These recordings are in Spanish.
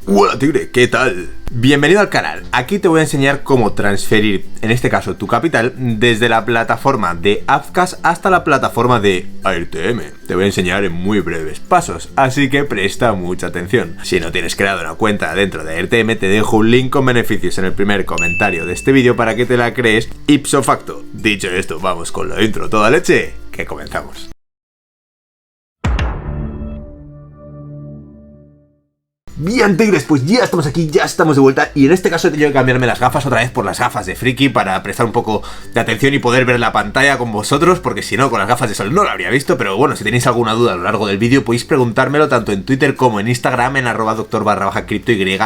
Hola tigre, ¿qué tal? Bienvenido al canal. Aquí te voy a enseñar cómo transferir, en este caso tu capital, desde la plataforma de Azcash hasta la plataforma de AirTM. Te voy a enseñar en muy breves pasos, así que presta mucha atención. Si no tienes creado una cuenta dentro de AirTM, te dejo un link con beneficios en el primer comentario de este vídeo para que te la crees ipso facto. Dicho esto, vamos con la intro toda leche, que comenzamos. Bien tigres, pues ya estamos aquí, ya estamos de vuelta y en este caso he tenido que cambiarme las gafas otra vez por las gafas de Friki para prestar un poco de atención y poder ver la pantalla con vosotros, porque si no, con las gafas de sol no lo habría visto. Pero bueno, si tenéis alguna duda a lo largo del vídeo podéis preguntármelo tanto en Twitter como en Instagram en @doctor_criptoy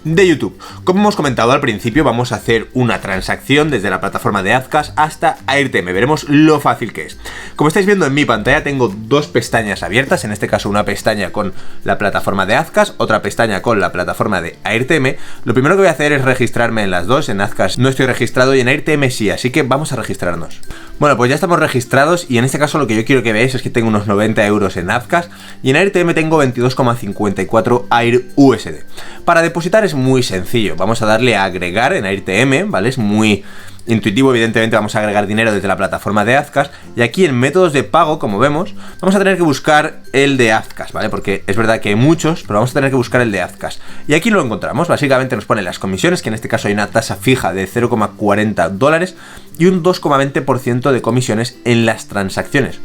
de YouTube. Como hemos comentado al principio, vamos a hacer una transacción desde la plataforma de Azcash hasta AirTM, veremos lo fácil que es. Como estáis viendo en mi pantalla tengo dos pestañas abiertas, en este caso una pestaña con la plataforma de Azcash, otra pestaña con la plataforma de AirTM. Lo primero que voy a hacer es registrarme en las dos. En Azcash no estoy registrado y en AirTM sí, así que vamos a registrarnos. Bueno, pues ya estamos registrados y en este caso lo que yo quiero que veáis es que tengo unos 90 euros en Azcash y en AirTM tengo 22,54 Air USD. Para depositar es muy sencillo, vamos a darle a agregar en AirTM, ¿vale? Es muy intuitivo, evidentemente vamos a agregar dinero desde la plataforma de Azcash y aquí en métodos de pago, como vemos, vamos a tener que buscar el de Azcash, ¿vale? Porque es verdad que hay muchos, pero vamos a tener que buscar el de Azcash. Y aquí lo encontramos, básicamente nos pone las comisiones, que en este caso hay una tasa fija de 0,40 dólares y un 2,20% de comisiones en las transacciones.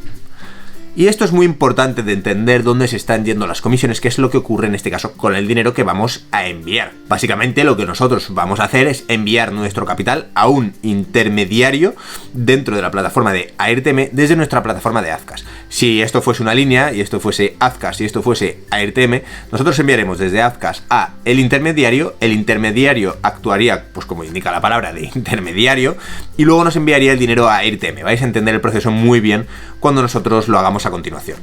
Y esto es muy importante de entender dónde se están yendo las comisiones, que es lo que ocurre en este caso con el dinero que vamos a enviar. Básicamente lo que nosotros vamos a hacer es enviar nuestro capital a un intermediario dentro de la plataforma de AirTM desde nuestra plataforma de Azcash. Si esto fuese una línea y esto fuese Azcash y esto fuese AirTM, nosotros enviaremos desde Azcash a el intermediario actuaría, pues como indica la palabra, de intermediario, y luego nos enviaría el dinero a AirTM. Vais a entender el proceso muy bien cuando nosotros lo hagamos a continuación.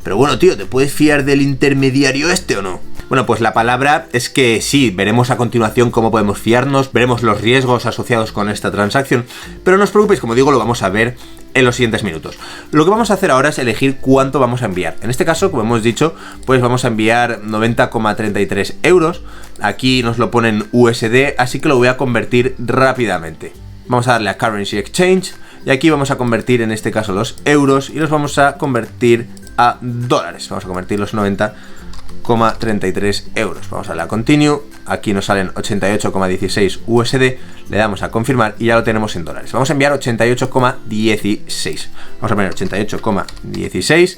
Pero bueno, tío, ¿te puedes fiar del intermediario este o no? Bueno, pues la palabra es que sí, veremos a continuación cómo podemos fiarnos, veremos los riesgos asociados con esta transacción, pero no os preocupéis, como digo, lo vamos a ver en los siguientes minutos. Lo que vamos a hacer ahora es elegir cuánto vamos a enviar. En este caso, como hemos dicho, pues vamos a enviar 90,33 euros. Aquí nos lo ponen USD, así que lo voy a convertir rápidamente. Vamos a darle a Currency Exchange y aquí vamos a convertir en este caso los euros y los vamos a convertir a dólares. Vamos a convertir los 90,33 euros. Vamos a darle a Continue. Aquí nos salen 88,16 USD. Le damos a confirmar y ya lo tenemos en dólares. Vamos a enviar 88,16. Vamos a poner 88,16.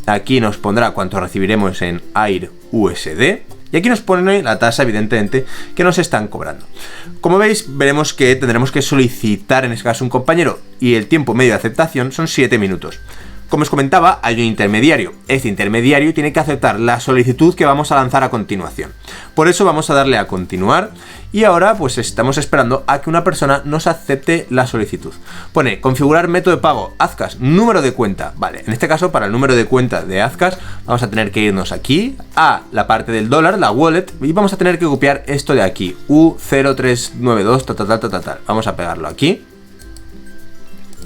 Aquí nos pondrá cuánto recibiremos en Air USD. Y aquí nos pone la tasa, evidentemente, que nos están cobrando. Como veis, veremos que tendremos que solicitar en este caso un compañero y el tiempo medio de aceptación son 7 minutos. Como os comentaba, hay un intermediario. Este intermediario tiene que aceptar la solicitud que vamos a lanzar a continuación. Por eso vamos a darle a continuar y ahora pues estamos esperando a que una persona nos acepte la solicitud. Pone configurar método de pago, Azcash, número de cuenta. Vale, en este caso para el número de cuenta de Azcash vamos a tener que irnos aquí a la parte del dólar, la wallet, y vamos a tener que copiar esto de aquí, U0392, tal. Vamos a pegarlo aquí.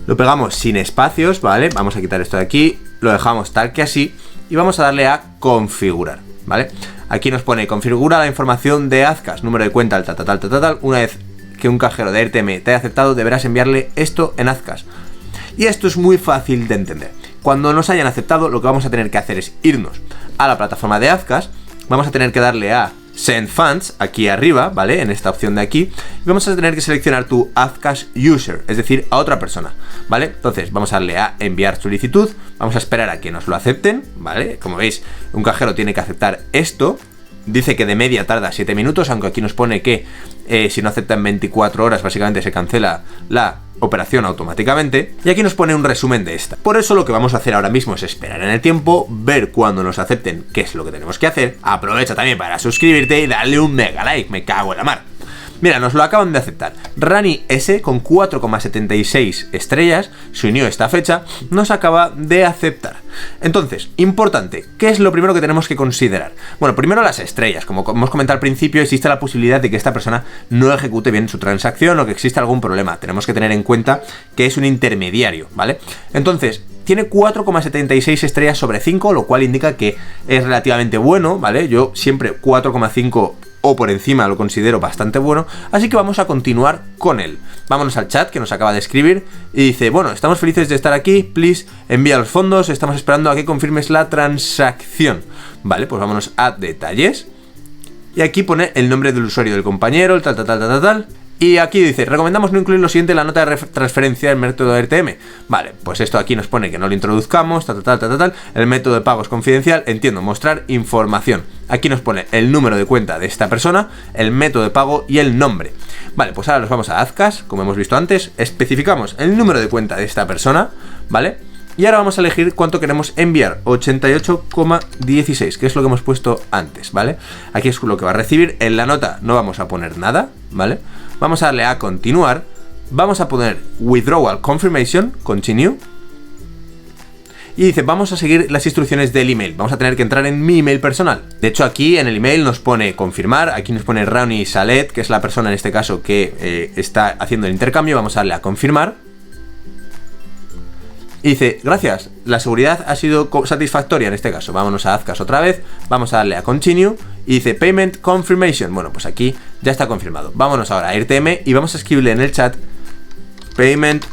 Lo pegamos sin espacios, ¿vale? Vamos a quitar esto de aquí, lo dejamos tal que así y vamos a darle a configurar, ¿vale? Aquí nos pone configura la información de Azcash, número de cuenta, tal. Una vez que un cajero de AirTM te haya aceptado, deberás enviarle esto en Azcash. Y esto es muy fácil de entender. Cuando nos hayan aceptado, lo que vamos a tener que hacer es irnos a la plataforma de Azcash, vamos a tener que darle a Send Funds, aquí arriba, ¿vale? En esta opción de aquí, y vamos a tener que seleccionar tu Azcash User, es decir, a otra persona, ¿vale? Entonces, vamos a darle a enviar solicitud, vamos a esperar a que nos lo acepten, ¿vale? Como veis, un cajero tiene que aceptar esto, dice que de media tarda 7 minutos, aunque aquí nos pone que si no acepta en 24 horas, básicamente se cancela la operación automáticamente, y aquí nos pone un resumen de esta. Por eso lo que vamos a hacer ahora mismo es esperar en el tiempo, ver cuando nos acepten qué es lo que tenemos que hacer. Aprovecha también para suscribirte y darle un mega like, me cago en la mar. Mira, nos lo acaban de aceptar. Rani S con 4,76 estrellas, se unió esta fecha, nos acaba de aceptar. Entonces, importante, ¿qué es lo primero que tenemos que considerar? Bueno, primero las estrellas. Como hemos comentado al principio, existe la posibilidad de que esta persona no ejecute bien su transacción o que exista algún problema. Tenemos que tener en cuenta que es un intermediario, ¿vale? Entonces, tiene 4,76 estrellas sobre 5, lo cual indica que es relativamente bueno, ¿vale? Yo siempre 4,5 o por encima lo considero bastante bueno, así que vamos a continuar con él. Vámonos al chat que nos acaba de escribir y dice, bueno, estamos felices de estar aquí, please envía los fondos, estamos esperando a que confirmes la transacción. Vale, pues vámonos a detalles y aquí pone el nombre del usuario del compañero, el tal. Y aquí dice, recomendamos no incluir lo siguiente en la nota de transferencia del método de RTM. Vale, pues esto aquí nos pone que no lo introduzcamos, el método de pago es confidencial, entiendo, mostrar información. Aquí nos pone el número de cuenta de esta persona, el método de pago y el nombre. Vale, pues ahora nos vamos a Azcas, como hemos visto antes, especificamos el número de cuenta de esta persona, ¿vale? Y ahora vamos a elegir cuánto queremos enviar, 88,16, que es lo que hemos puesto antes, ¿vale? Aquí es lo que va a recibir, en la nota no vamos a poner nada, ¿vale? Vamos a darle a continuar, vamos a poner withdrawal confirmation, continue, y dice, vamos a seguir las instrucciones del email, vamos a tener que entrar en mi email personal. De hecho aquí en el email nos pone confirmar, aquí nos pone Ronnie Salet, que es la persona en este caso que está haciendo el intercambio, vamos a darle a confirmar. Y dice, gracias, la seguridad ha sido satisfactoria en este caso. Vámonos a Azcas otra vez, vamos a darle a continue y dice payment confirmation. Bueno, pues aquí ya está confirmado. Vámonos ahora a RTM y vamos a escribirle en el chat payment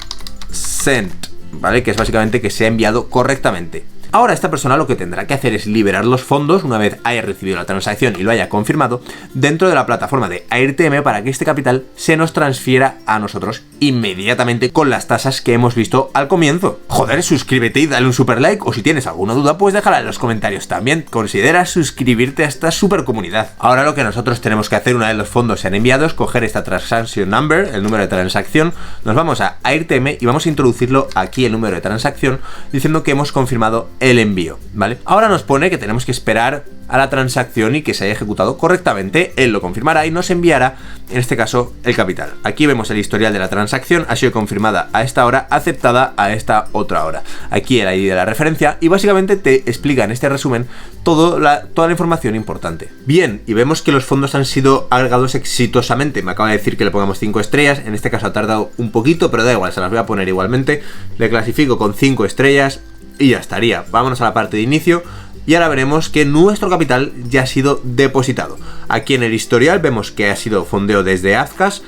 sent, ¿vale? Que es básicamente que se ha enviado correctamente. Ahora esta persona lo que tendrá que hacer es liberar los fondos una vez haya recibido la transacción y lo haya confirmado dentro de la plataforma de AirTM para que este capital se nos transfiera a nosotros inmediatamente con las tasas que hemos visto al comienzo. Joder, suscríbete y dale un super like, o si tienes alguna duda pues déjala en los comentarios también. Considera suscribirte a esta super comunidad. Ahora lo que nosotros tenemos que hacer una vez los fondos sean enviados es coger esta transaction number, el número de transacción, nos vamos a AirTM y vamos a introducirlo aquí el número de transacción diciendo que hemos confirmado el envío, ¿vale? Ahora nos pone que tenemos que esperar a la transacción y que se haya ejecutado correctamente, él lo confirmará y nos enviará, en este caso, el capital. Aquí vemos el historial de la transacción, ha sido confirmada a esta hora, aceptada a esta otra hora. Aquí el ID de la referencia y básicamente te explica en este resumen toda la información importante. Bien, y vemos que los fondos han sido agregados exitosamente. Me acaba de decir que le pongamos 5 estrellas, en este caso ha tardado un poquito, pero da igual, se las voy a poner igualmente. Le clasifico con 5 estrellas y ya estaría. Vámonos a la parte de inicio y ahora veremos que nuestro capital ya ha sido depositado. Aquí en el historial vemos que ha sido fondeo desde Azcas,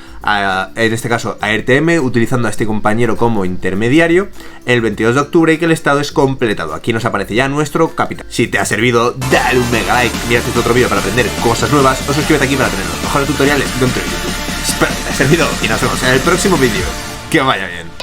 en este caso a RTM, utilizando a este compañero como intermediario, el 22 de octubre y que el estado es completado. Aquí nos aparece ya nuestro capital. Si te ha servido, dale un mega like, mírate este otro vídeo para aprender cosas nuevas o suscríbete aquí para tener los mejores tutoriales dentro de YouTube. Espero que te haya servido y nos vemos en el próximo vídeo. Que vaya bien.